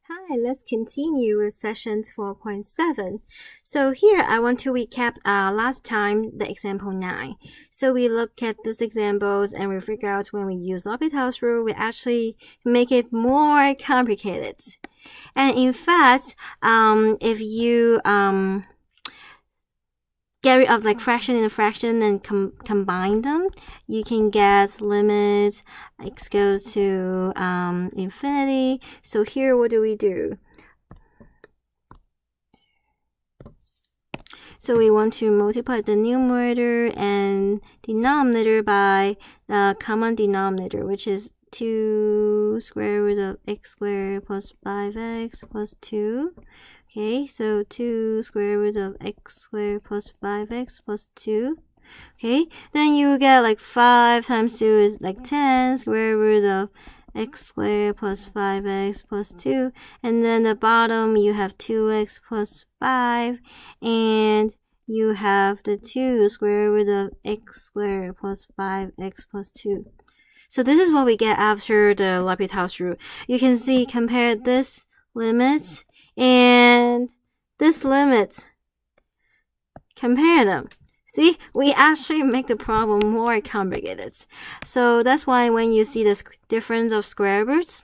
Hi, let's continue with sessions 4.7. So here I want to recap last time the example 9. So we look at these examples and we figure out when we use L'Hopital's rule, we actually make it more complicated. And in fact, if you get rid of like fraction and a fraction and combine them, you can get limit x goes to infinity. So here, what do? So we want to multiply the numerator and denominator by the common denominator, which is 2 square root of x squared plus 5x plus 2. Okay, so 2 square root of x squared plus 5x plus 2. Okay, then you get like 5 times 2 is like 10 square root of x squared plus 5x plus 2. And then the bottom you have 2x plus 5. And you have the 2 square root of x squared plus 5x plus 2. So this is what we get after the L'Hopital's rule. You can see, compare this limit and this limit. Compare them. See, we actually make the problem more complicated. So that's why when you see this difference of square roots,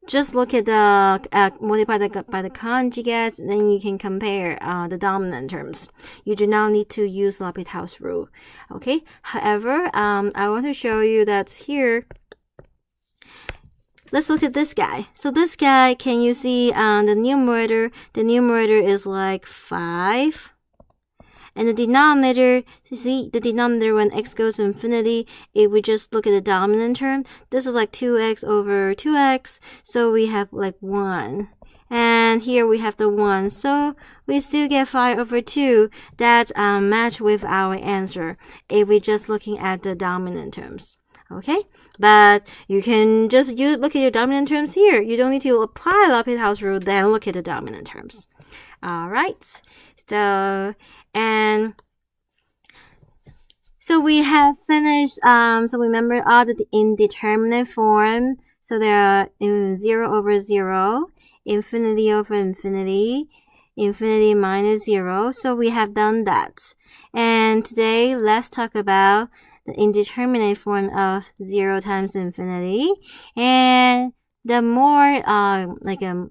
just look at the multiply by the conjugates, and then you can compare the dominant terms. You do not need to use L'Hopital's rule. Okay. However, I want to show you that here. Let's look at this guy. So this guy, can you see the numerator? The numerator is like 5. And the denominator, you see the denominator when x goes to infinity, if we just look at the dominant term, this is like 2x over 2x. So we have like 1. And here we have the 1. So we still get 5 over 2. That match with our answer if we're just looking at the dominant terms. Okay, but you can just look at your dominant terms here. You don't need to apply L'Hopital's rule, then look at the dominant terms. All right, so we have finished. So remember all the indeterminate form. So there are 0 over 0, infinity over infinity, infinity minus 0. So we have done that. And today, let's talk about the indeterminate form of 0 times infinity, and the more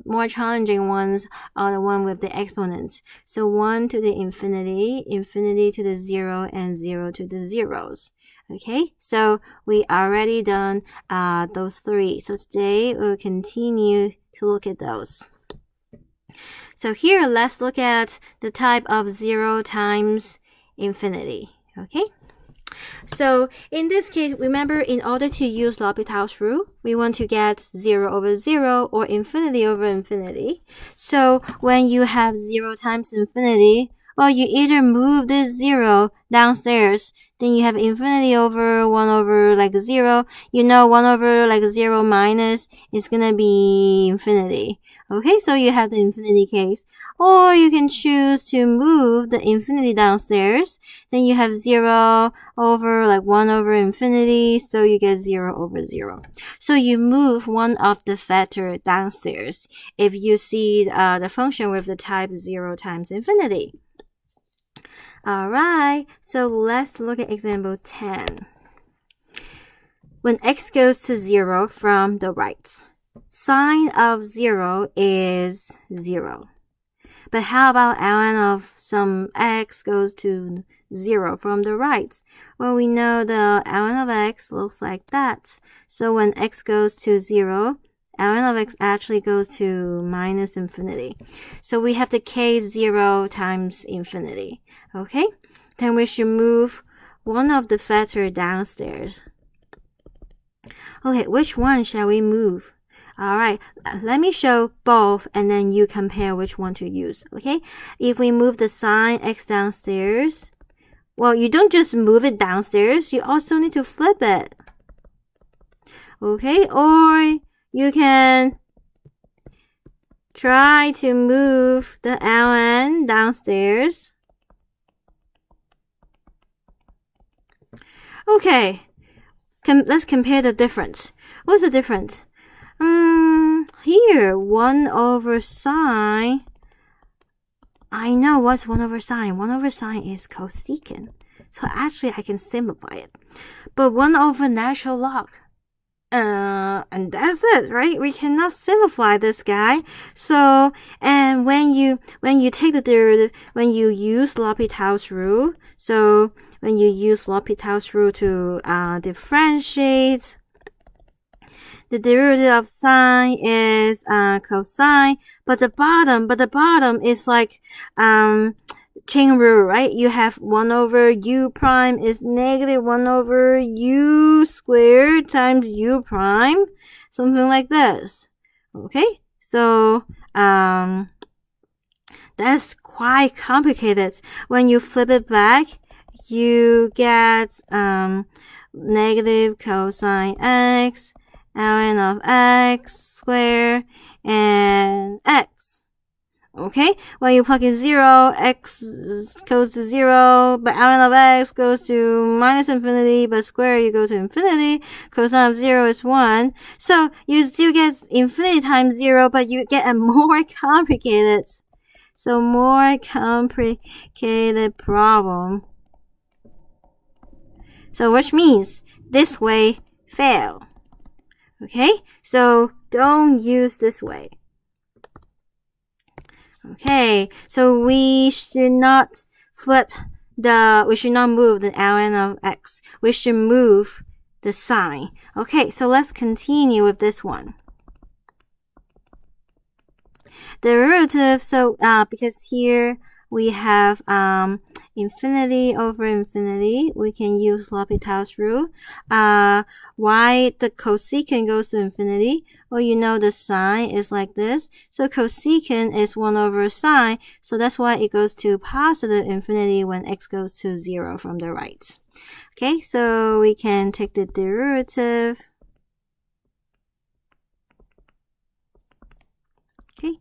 more challenging ones are the one with the exponents. So 1 to the infinity, infinity to the 0, and 0 to the zeros. Okay, so we already done those 3. So today we'll continue to look at those. So here, let's look at the type of 0 times infinity. Okay. So in this case, remember, in order to use L'Hopital's rule, we want to get 0 over 0 or infinity over infinity. So when you have 0 times infinity, well, you either move this 0 downstairs, then you have infinity over 1 over like 0. You know 1 over like 0 minus is gonna be infinity. Okay, so you have the infinity case. Or you can choose to move the infinity downstairs. Then you have 0 over like 1 over infinity, so you get 0 over 0. So you move one of the factor downstairs if you see the function with the type 0 times infinity. Alright, so let's look at example 10. When x goes to 0 from the right, sign of 0 is 0. But how about ln of some x goes to 0 from the right? Well, we know the ln of x looks like that. So when x goes to 0, ln of x actually goes to minus infinity. So we have the case 0 times infinity. Okay? Then we should move one of the factor downstairs. Okay, which one shall we move? Alright, let me show both and then you compare which one to use, okay? If we move the sign x downstairs, well, you don't just move it downstairs, you also need to flip it. Okay, or you can try to move the ln downstairs. Okay, let's compare the difference. What's the difference? Here, 1 over sine. I know what's 1 over sine. 1 over sine is cosecant. So actually, I can simplify it. But 1 over natural log. And that's it, right? We cannot simplify this guy. So, and when you take the derivative, when you use L'Hopital's rule, so when you use L'Hopital's rule to differentiate, the derivative of sine is cosine, but the bottom is like chain rule, right? You have 1 over u prime is negative 1 over u squared times u prime, something like this. Okay, so that's quite complicated. When you flip it back, you get negative cosine x ln of x squared and x. Okay, when you plug in 0, x goes to 0, but ln of x goes to minus infinity, but square you go to infinity. Cosine of 0 is 1. So you still get infinity times 0, but you get a more complicated, problem. So which means this way fail. Okay, so don't use this way. Okay, so we should not move the ln of x. We should move the sign. Okay, so let's continue with this one. Derivative, so because here we have infinity over infinity, we can use L'Hopital's rule. Why the cosecant goes to infinity? Well, you know the sine is like this. So cosecant is 1 over sine. So that's why it goes to positive infinity when x goes to 0 from the right. Okay, so we can take the derivative. Okay.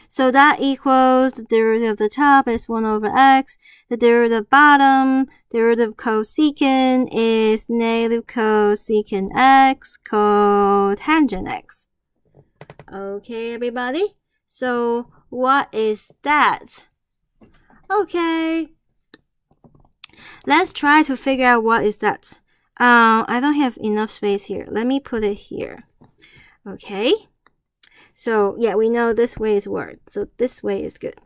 So that equals the derivative of the top is 1 over x. The derivative bottom, derivative cosecant is negative cosecant x cotangent x. Okay, everybody? So what is that? Okay. Let's try to figure out what is that. I don't have enough space here. Let me put it here. Okay. So yeah, we know this way is word. So this way is good.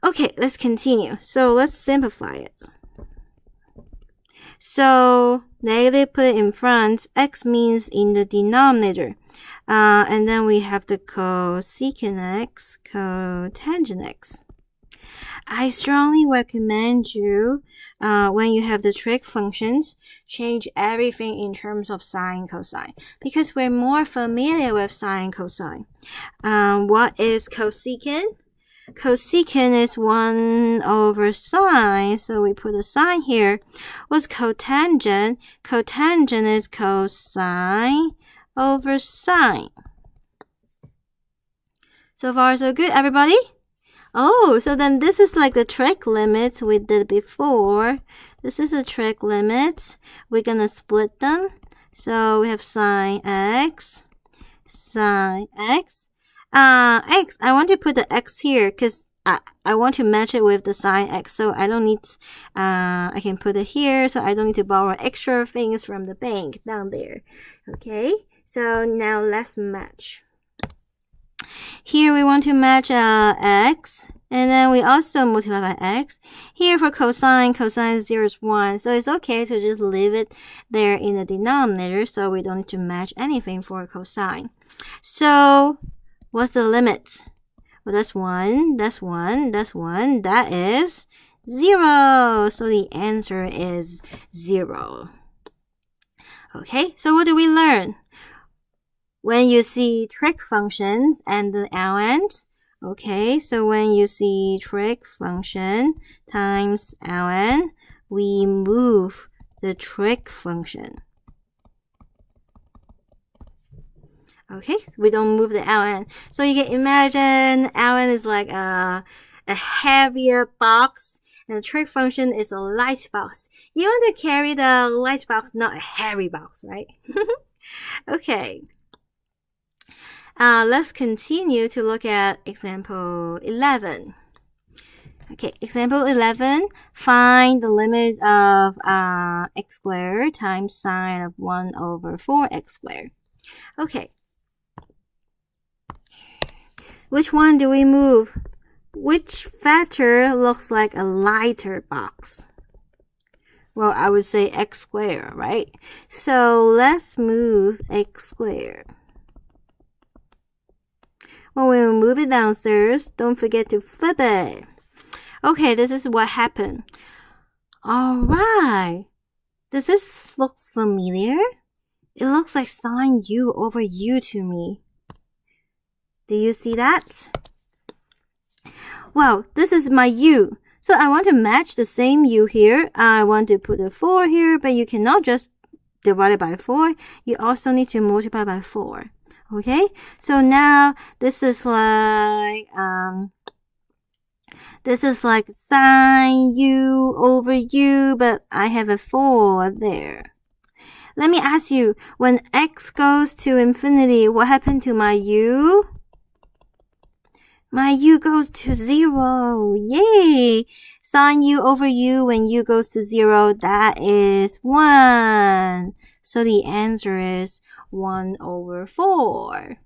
Okay, let's continue. So let's simplify it. So negative, put it in front. X means in the denominator. And then we have the cosecant x, cotangent x. I strongly recommend you, when you have the trig functions, change everything in terms of sine, cosine, because we're more familiar with sine, cosine. What is cosecant? Cosecant is 1 over sine, so we put a sine here. What's cotangent? Cotangent is cosine over sine. So far, so good, everybody? Oh, so then this is like the trig limits we did before. This is a trig limit. We're gonna split them. So we have sine x. X, I want to put the x here because I want to match it with the sine x. So I don't need, I can put it here. So I don't need to borrow extra things from the bank down there. Okay, so now let's match. Here we want to match x, and then we also multiply by x. Here for cosine, cosine 0 is 1, so it's okay to just leave it there in the denominator, so we don't need to match anything for cosine. So what's the limit? Well, that's 1, that's 1, that's 1, that is 0. So the answer is 0. Okay, so what do we learn? When you see trig functions and the ln, okay, so when you see trig function times ln, we move the trig function. Okay, we don't move the ln. So you can imagine ln is like a heavier box, and the trig function is a light box. You want to carry the light box, not a heavy box, right? Okay. Let's continue to look at example 11. Okay, example 11, find the limit of x squared times sine of 1 over 4x squared. Okay. Which one do we move? Which factor looks like a lighter box? Well, I would say x squared, right? So let's move x squared. When we move it downstairs, don't forget to flip it. Okay, this is what happened. Alright. Does this look familiar? It looks like sine u over u to me. Do you see that? Well, this is my u. So I want to match the same u here. I want to put a 4 here, but you cannot just divide it by 4. You also need to multiply by 4. Okay? So now this is like sine u over u, but I have a 4 there. Let me ask you, when x goes to infinity, what happened to my u? My u goes to 0. Yay! Sine u over u when u goes to 0, that is 1. So the answer is 1 over 4.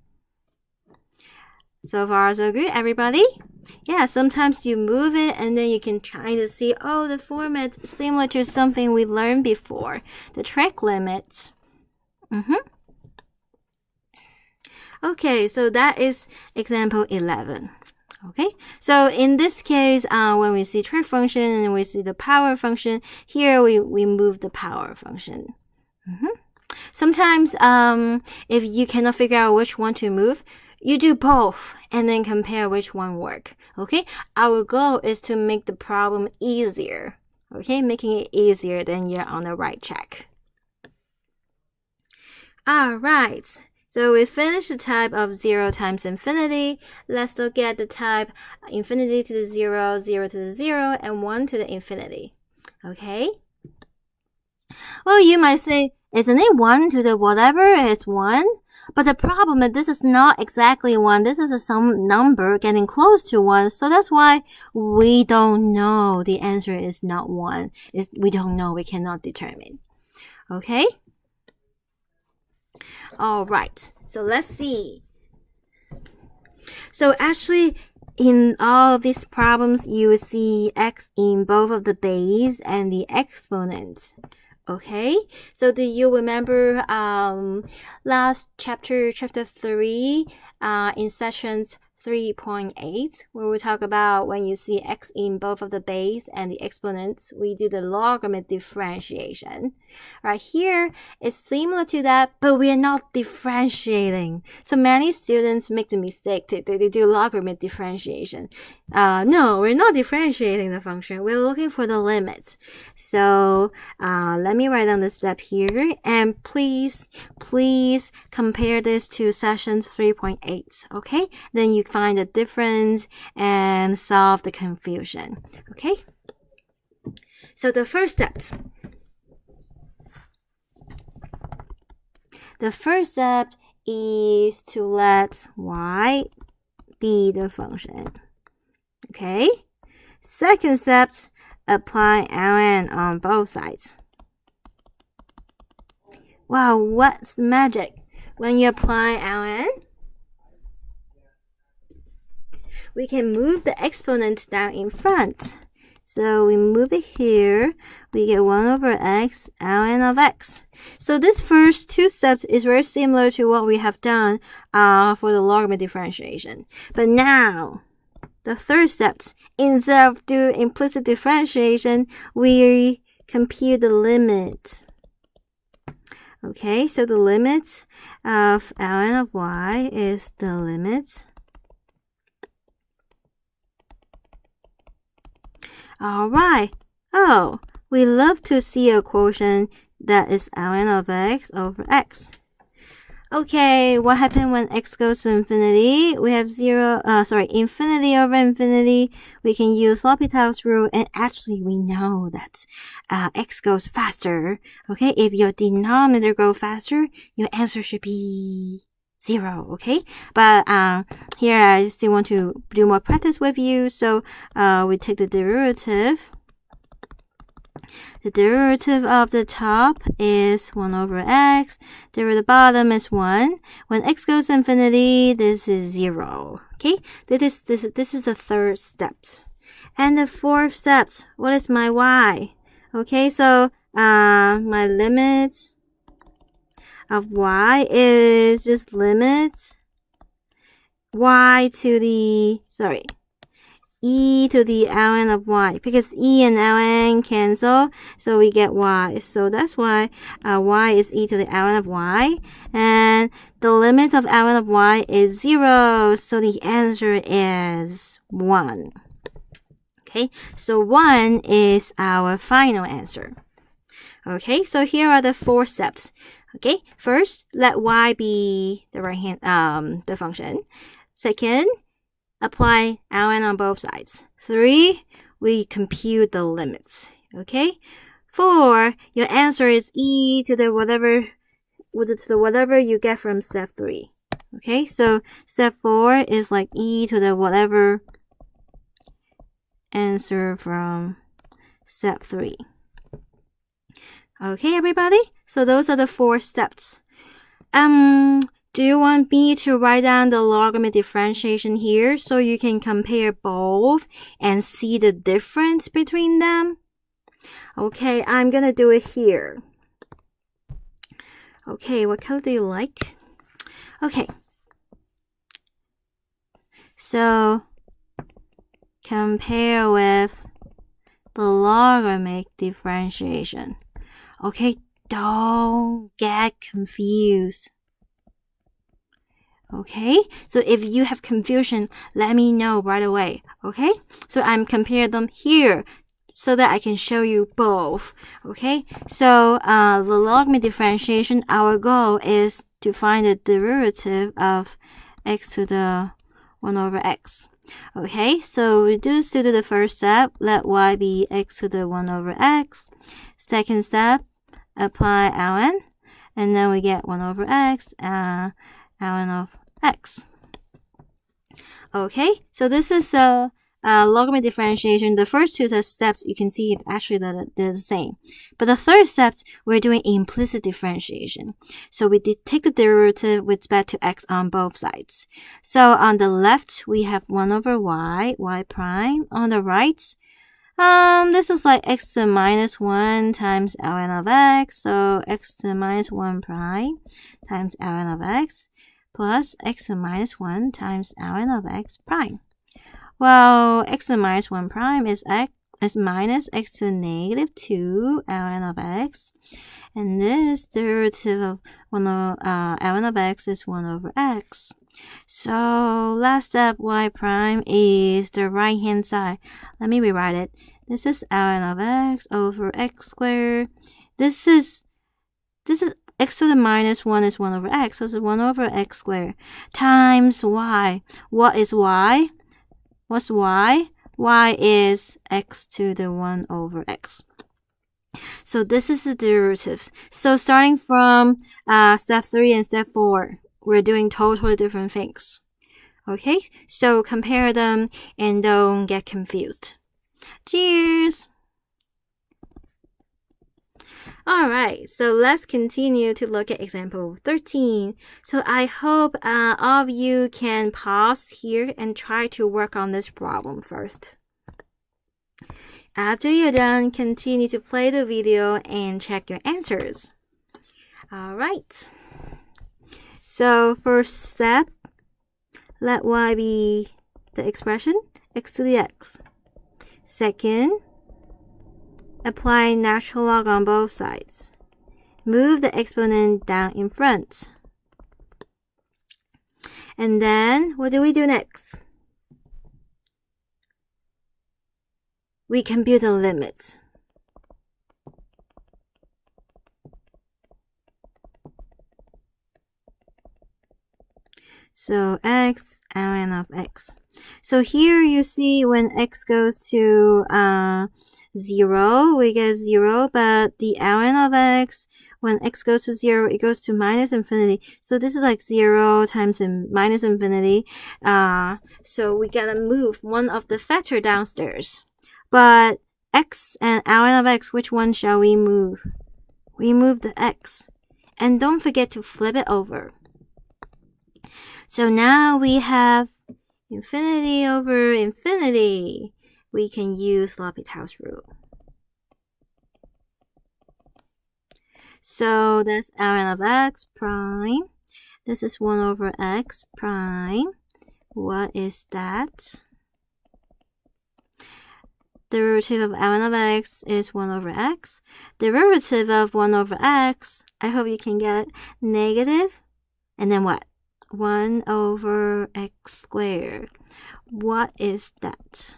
So far, so good, everybody? Yeah, sometimes you move it and then you can try to see, oh, the format similar to something we learned before. The track limits. Okay, so that is example 11. Okay, so in this case, when we see track function and we see the power function, here we move the power function. Sometimes, if you cannot figure out which one to move, you do both and then compare which one work. Okay, our goal is to make the problem easier. Okay, making it easier, then you're on the right track. Alright, so we finished the type of 0 times infinity. Let's look at the type infinity to the 0, 0 to the 0, and 1 to the infinity. Okay? Well, you might say, isn't it 1 to the whatever is 1? But the problem is this is not exactly 1. This is some number getting close to 1. So that's why we don't know. The answer is not 1. We don't know. We cannot determine. Okay? Alright. So let's see. So actually, in all of these problems, you will see x in both of the base and the exponent. Okay, so do you remember last chapter 3 in sessions 3.8 where we talk about when you see x in both of the base and the exponents, we do the logarithmic differentiation. Right here, it's similar to that, but we are not differentiating. So many students make the mistake they do logarithmic differentiation. No, we're not differentiating the function. We're looking for the limits. So let me write down the step here, and please compare this to sessions 3.8. Okay, then you find the difference and solve the confusion. Okay, so the first step is to let y be the function. Okay, second step, apply ln on both sides. Wow, what's magic? When you apply ln, we can move the exponent down in front. So we move it here. We get 1 over x, ln of x. So this first two steps is very similar to what we have done for the logarithmic differentiation. But now, the third step, instead of doing implicit differentiation, we compute the limit. Okay, so the limit of ln of y is the limit. Alright. Oh, we love to see a quotient that is ln of x over x. Okay, what happened when x goes to infinity? We have infinity over infinity. We can use L'Hopital's rule, and actually we know that x goes faster. Okay, if your denominator goes faster, your answer should be 0, okay? But here I still want to do more practice with you, so we take the derivative. The derivative of the top is 1 over x. Derivative of the bottom is 1. When x goes to infinity, this is 0. Okay? This is the third step. And the fourth step, what is my y? Okay, so my limit of y is just limits y to the, e to the ln of y, because e and ln cancel, so we get y. So that's why y is e to the ln of y, and the limit of ln of y is 0, so the answer is 1. Okay, so 1 is our final answer. Okay, so here are the 4 steps. Okay, first, let y be the right hand, the function. Second, apply ln on both sides. 3, we compute the limits. Okay? 4, your answer is e to the whatever you get from step 3. Okay? So step 4 is like e to the whatever answer from step 3. Okay, everybody? So those are the 4 steps. Do you want me to write down the logarithmic differentiation here so you can compare both and see the difference between them? Okay, I'm gonna do it here. Okay, what color do you like? Okay. So, compare with the logarithmic differentiation. Okay, don't get confused. Okay, so if you have confusion, let me know right away. Okay, so I'm comparing them here so that I can show you both. Okay, so the logarithmic differentiation, our goal is to find the derivative of x to the 1 over x. Okay, so reduce to the first step, let y be x to the 1 over x. Second step, apply ln, and then we get 1 over x, ln of x. Okay, so this is the logarithmic differentiation. The first 2 steps, you can see actually that they're the same. But the third step, we're doing implicit differentiation. So we did take the derivative with respect to x on both sides. So on the left, we have 1 over y prime. On the right, this is like x to the minus 1 times ln of x. So x to the minus 1 prime times ln of x plus x to the minus 1 times ln of x prime. Well, x to the minus 1 prime is minus x to the negative 2 ln of x. And this derivative of ln of x is 1 over x. So last step, y prime is the right hand side. Let me rewrite it. This is ln of x over x squared. This is x to the minus 1 is 1 over x, so it's 1 over x squared times y. What is y? What's y? Y is x to the 1 over x. So this is the derivative. So starting from step 3 and step 4, we're doing totally different things. Okay, so compare them and don't get confused. Cheers! Alright, so let's continue to look at example 13. So I hope all of you can pause here and try to work on this problem first. After you're done, continue to play the video and check your answers. Alright, so first step, let y be the expression x to the x. Second, apply natural log on both sides. Move the exponent down in front. And then, what do we do next? We compute the limits. So x, ln of x. So here you see when x goes to 0, we get 0, but the ln of x, when x goes to 0, it goes to minus infinity. So this is like 0 times minus infinity. So we gotta move one of the factor downstairs. But x and ln of x, which one shall we move? We move the x. And don't forget to flip it over. So now we have infinity over infinity. We can use L'Hopital's rule. So that's ln of x prime. This is 1 over x prime. What is that? Derivative of ln of x is 1 over x. Derivative of 1 over x, I hope you can get it, negative. And then what? 1 over x squared. What is that?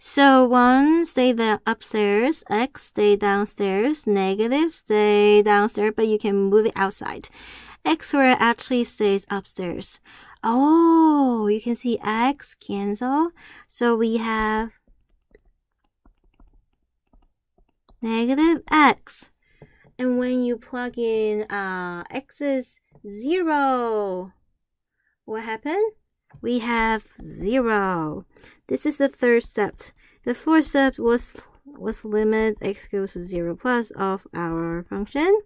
So 1 stay upstairs, x stay downstairs, negative stay downstairs, but you can move it outside. X squared actually stays upstairs. Oh, you can see x cancel. So we have negative x. And when you plug in x is 0, what happened? We have 0. This is the third step. The fourth step was limit x goes to 0 plus of our function.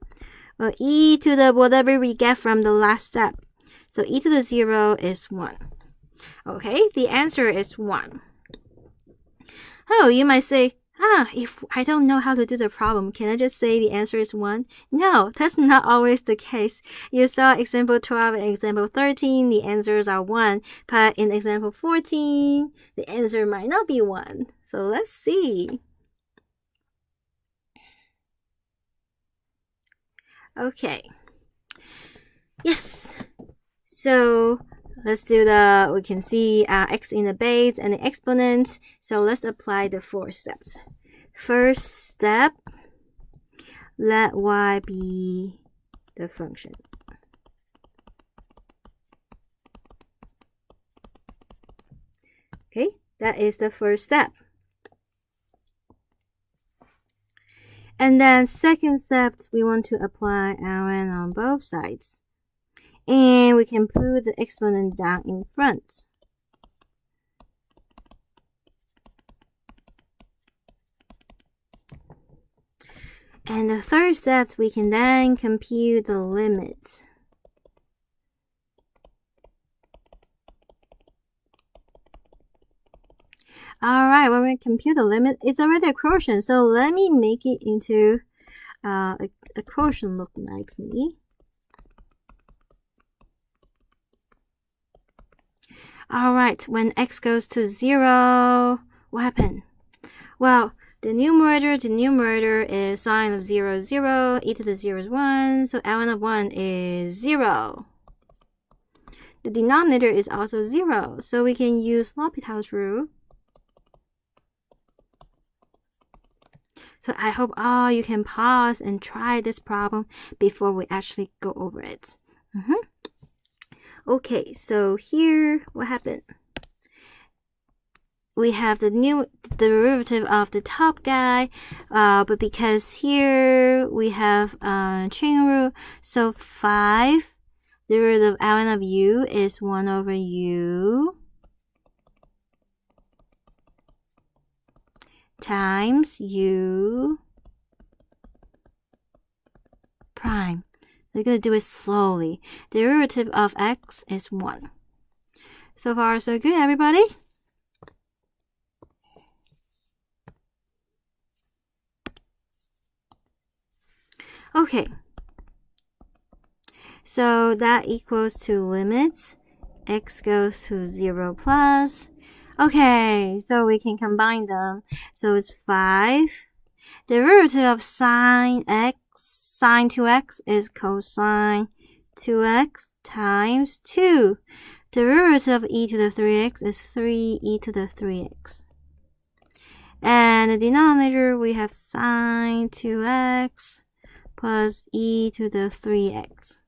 Well, e to the whatever we get from the last step. So e to the 0 is 1. Okay, the answer is 1. Oh, you might say, if I don't know how to do the problem, can I just say the answer is 1? No, that's not always the case. You saw example 12 and example 13, the answers are 1. But in example 14, the answer might not be 1. So let's see. Okay. Yes. So let's do we can see x in the base and the exponent. So let's apply the 4 steps. First step, let y be the function. Okay, that is the first step. And then second step, we want to apply ln on both sides. And we can put the exponent down in front. And the third step, we can then compute the limits. Alright, when we compute the limit, it's already a quotient. So let me make it into a quotient look like me. Alright, when x goes to 0, what happened? Well, the numerator is sine of 0, 0, e to the 0 is 1, so ln of 1 is 0. The denominator is also 0, so we can use L'Hopital's rule. So I hope you can pause and try this problem before we actually go over it. Okay, so here, what happened? We have the new derivative of the top guy, but because here we have chain rule, so 5 derivative of ln of u is 1 over u times u prime. We're going to do it slowly. Derivative of x is 1. So far, so good, everybody? Okay. So that equals to limits. X goes to 0 plus. Okay, so we can combine them. So it's 5. Derivative of sine x, sine 2x is cosine 2x times 2. Derivative of e to the 3x is 3e to the 3x. And the denominator, we have sine 2x plus e to the 3x.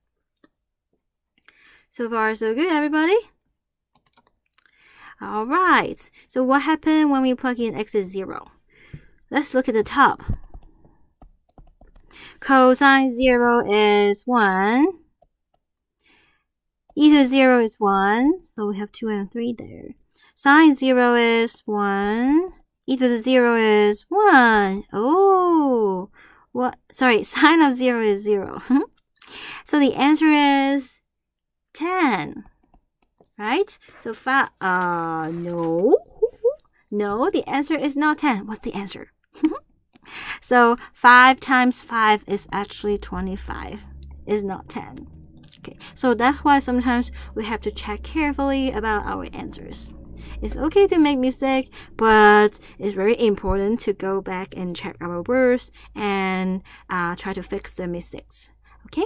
So far, so good, everybody? Alright, so what happened when we plug in x is 0? Let's look at the top. Cosine 0 is 1. E to 0 is 1, so we have 2 and 3 there. Sine 0 is 1. E to the 0 is 1. Oh, what? Sorry, sine of 0 is 0. So the answer is 10, right? So no. No, the answer is not 10. What's the answer? So 5 times 5 is actually 25. It's not 10. Okay, so that's why sometimes we have to check carefully about our answers. It's okay to make mistakes, but it's very important to go back and check our words and try to fix the mistakes. Okay?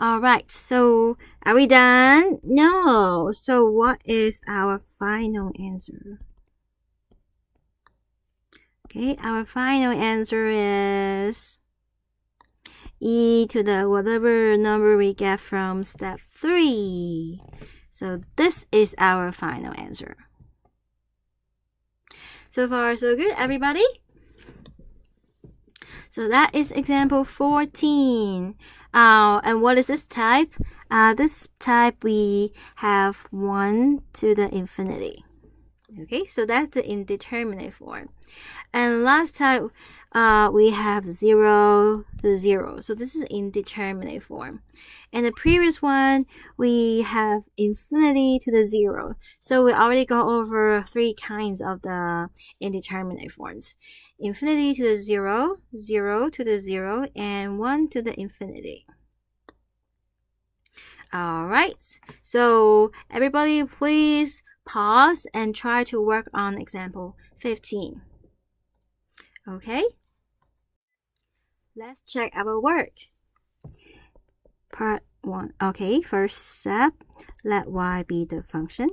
Alright, so are we done? No. So what is our final answer? Okay, our final answer is e to the whatever number we get from step 3. So this is our final answer. So far, so good, everybody? So that is example 14. And what is this type? This type we have 1 to the infinity. Okay, so that's the indeterminate form. And last time we have 0 to 0. So this is indeterminate form. And the previous one, we have infinity to the 0. So we already go over 3 kinds of the indeterminate forms. Infinity to the 0, 0 to the 0, and 1 to the infinity. Alright, so everybody please pause and try to work on example 15. Okay? Let's check our work. Part 1. Okay, first step, let y be the function.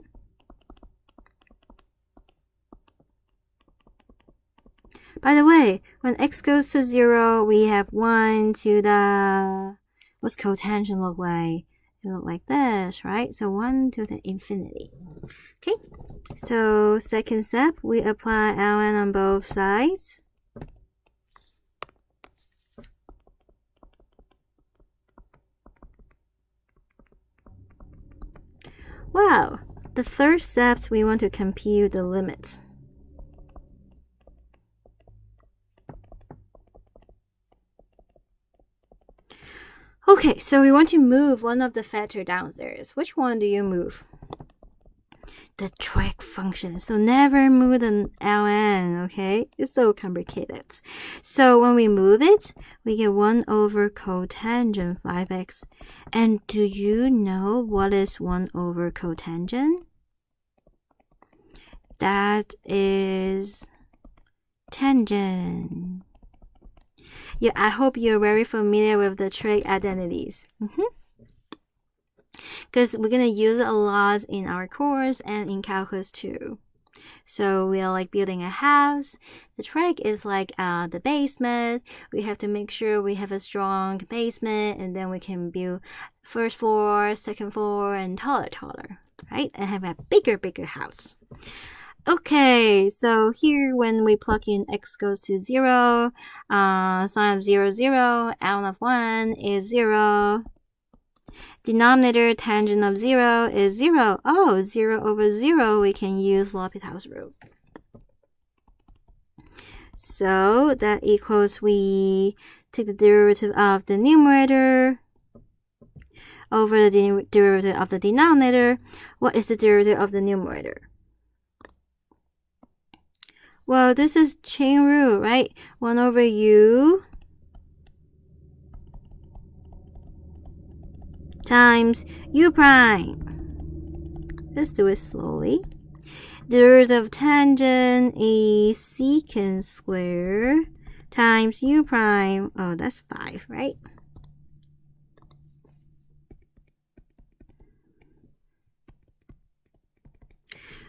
By the way, when x goes to 0, we have 1 to the... What's cotangent look like? It look like this, right? So 1 to the infinity. Okay, so second step, we apply ln on both sides. Wow, the third step, we want to compute the limit. Okay, so we want to move one of the factor downstairs. Which one do you move? The trig function. So never move the ln, okay? It's so complicated. So when we move it, we get 1 over cotangent 5x. And do you know what is 1 over cotangent? That is tangent. Yeah, I hope you're very familiar with the trig identities. Because we're going to use it a lot in our course and in calculus too. So we are like building a house. The trig is like the basement. We have to make sure we have a strong basement, and then we can build first floor, second floor, and taller, right? And have a bigger house. Okay, so here when we plug in x goes to 0, sine of 0, 0, ln of 1 is 0. Denominator tangent of 0 is 0. Oh, 0 over 0, we can use L'Hopital's rule. So that equals, we take the derivative of the numerator over the derivative of the denominator. What is the derivative of the numerator? Well, this is chain rule, right? 1 over u times u prime. Let's do it slowly. Derivative of tangent is secant square times u prime. Oh, that's 5, right?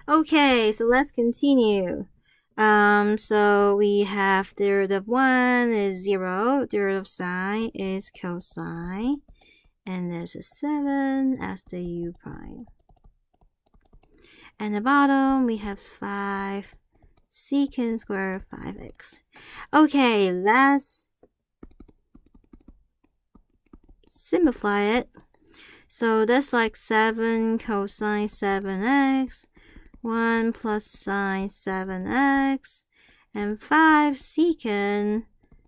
Okay, so let's continue. So we have derivative of 1 is 0, derivative of sine is cosine, and there's a 7 as the u prime. And the bottom, we have 5 secant squared 5x. Okay, let's simplify it. So that's like 7 cosine 7x, 1 plus sine 7x, and 5 secant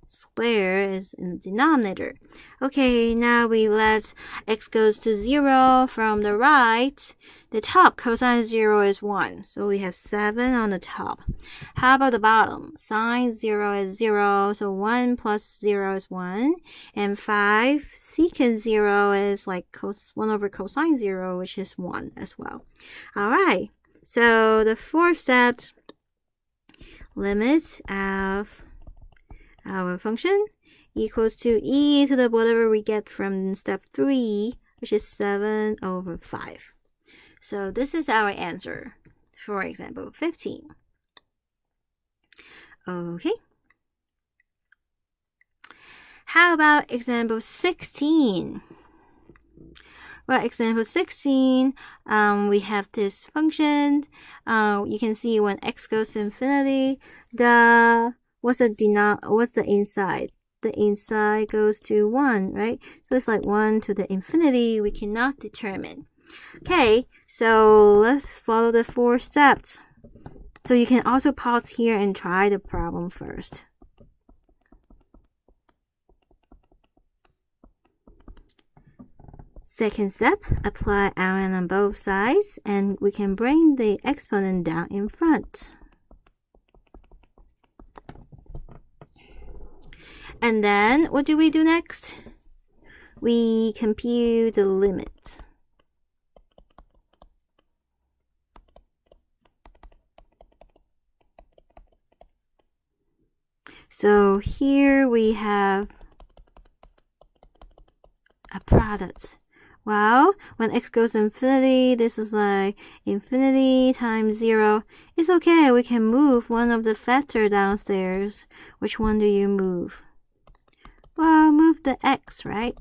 square is in the denominator. Okay, now we let x goes to 0 from the right. The top cosine 0 is 1, so we have 7 on the top. How about the bottom? Sine 0 is 0, so 1 plus 0 is 1, and 5 secant 0 is like 1 over cosine 0, which is 1 as well. Alright, so the fourth step, limit of our function equals to e to the whatever we get from step 3, which is 7 over 5. So this is our answer for example 15. Okay. How about example 16? Well, example 16, we have this function. You can see when x goes to infinity, what's the inside? The inside goes to 1, right? So it's like 1 to the infinity. We cannot determine. Okay, so let's follow the 4 steps. So you can also pause here and try the problem first. Second step, apply ln on both sides, and we can bring the exponent down in front. And then, what do we do next? We compute the limit. So here we have a product. Well, when x goes to infinity, this is like infinity times 0. It's okay, we can move one of the factor downstairs. Which one do you move? Well, move the x, right?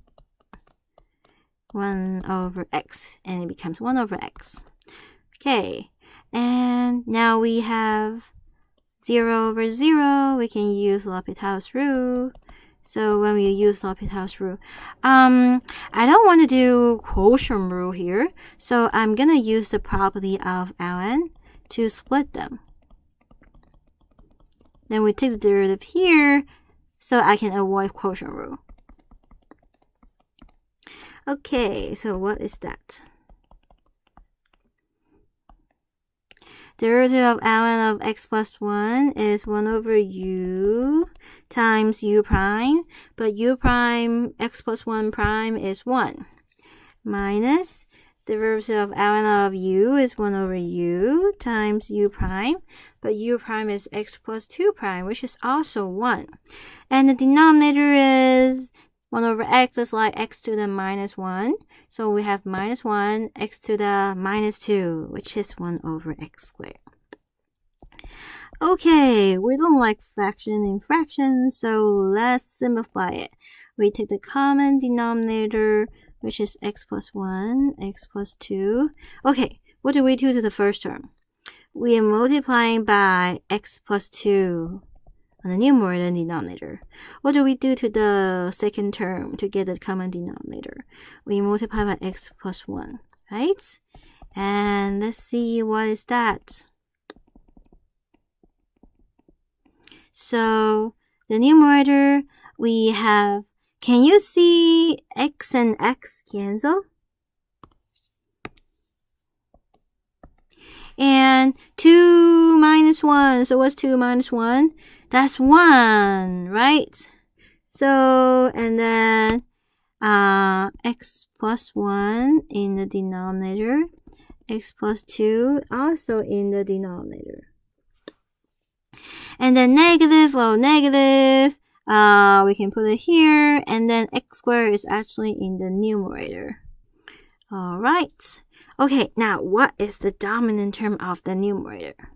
1 over x, and it becomes 1 over x. Okay, and now we have 0 over 0. We can use L'Hopital's rule. So when we use L'Hopital's rule, I don't want to do quotient rule here, so I'm gonna use the property of ln to split them. Then we take the derivative here, so I can avoid quotient rule. Okay, so what is that? Derivative of ln of x plus 1 is 1 over u times u prime, but u prime x plus 1 prime is 1, minus derivative of ln of u is 1 over u times u prime, but u prime is x plus 2 prime, which is also 1. And the denominator is 1 over x is like x to the minus 1. So we have minus 1, x to the minus 2, which is 1 over x squared. Okay, we don't like fraction in fractions, so let's simplify it. We take the common denominator, which is x plus 1, x plus 2. Okay, what do we do to the first term? We are multiplying by x plus 2 on the numerator and denominator. What do we do to the second term to get the common denominator? We multiply by x plus 1, right? And let's see what is that. So the numerator, we have, can you see x and x cancel? And 2 minus 1, so what's 2 minus 1? That's 1, right? So, and then x plus 1 in the denominator, x plus 2 also in the denominator. And then negative, well, negative, we can put it here, and then x squared is actually in the numerator. All right. Okay, now what is the dominant term of the numerator?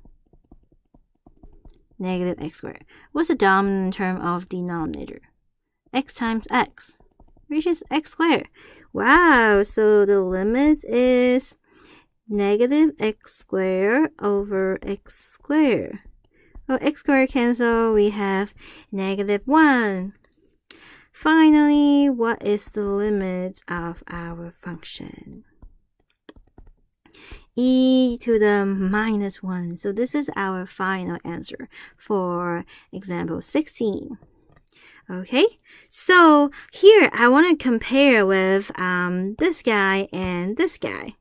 Negative x squared. What's the dominant term of denominator? X times x. which is x squared. Wow, so the limit is negative x squared over x squared. Well, x squared cancel, we have negative 1. Finally, what is the limit of our function? E to the minus 1. So this is our final answer for example 16. Okay, so here I want to compare with this guy and this guy.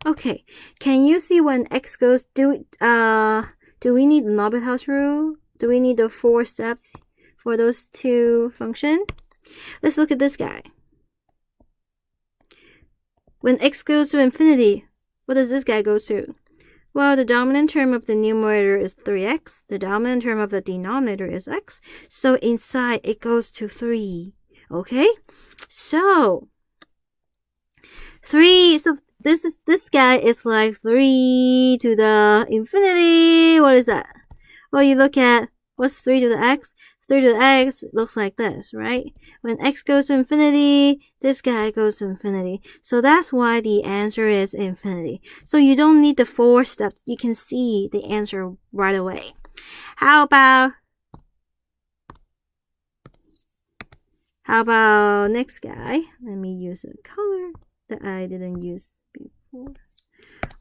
Okay, can you see when x goes, do we need L'Hopital's rule? Do we need the 4 steps for those two functions? Let's look at this guy. When x goes to infinity, what does this guy go to? Well, the dominant term of the numerator is 3x. The dominant term of the denominator is x. So inside it goes to 3. Okay? So 3, so this guy is like 3 to the infinity. What is that? Well, you look at what's 3 to the x? 3 to the x looks like this, right? When x goes to infinity, this guy goes to infinity. So that's why the answer is infinity. So you don't need the 4 steps. You can see the answer right away. How about next guy? Let me use a color that I didn't use before.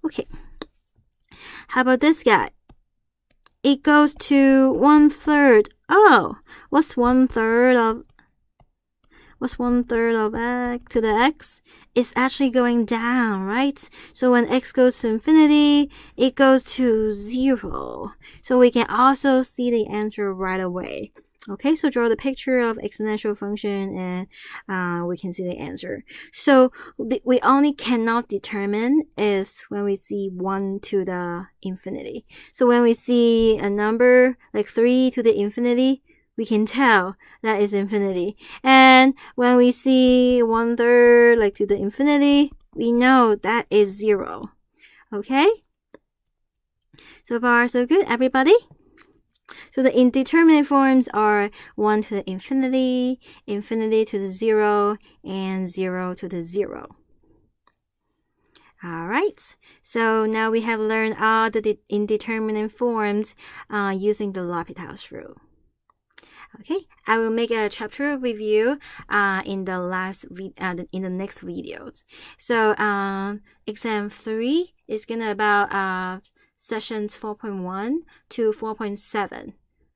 Okay. How about this guy? It goes to 1/3. Oh, what's 1/3 of x to the x? It's actually going down, right? So when x goes to infinity, it goes to 0. So we can also see the answer right away. Okay, so draw the picture of exponential function and we can see the answer. So we only cannot determine is when we see 1 to the infinity. So when we see a number like 3 to the infinity, we can tell that is infinity. And when we see 1/3 like to the infinity, we know that is 0. Okay? So far so good, everybody? So the indeterminate forms are 1 to the infinity, infinity to the 0, and 0 to the 0. Alright, so now we have learned all the indeterminate forms using the L'Hopital's rule. Okay, I will make a chapter review in the next videos. So exam 3 is gonna about sessions 4.1 to 4.7.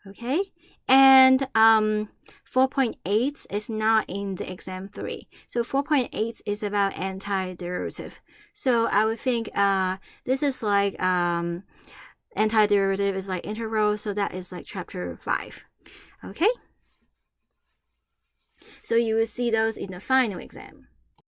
Okay, and 4.8 is not in the exam 3. So 4.8 is about antiderivative. So I would think this is like antiderivative is like integral, so that is like chapter 5. Okay, so you will see those in the final exam.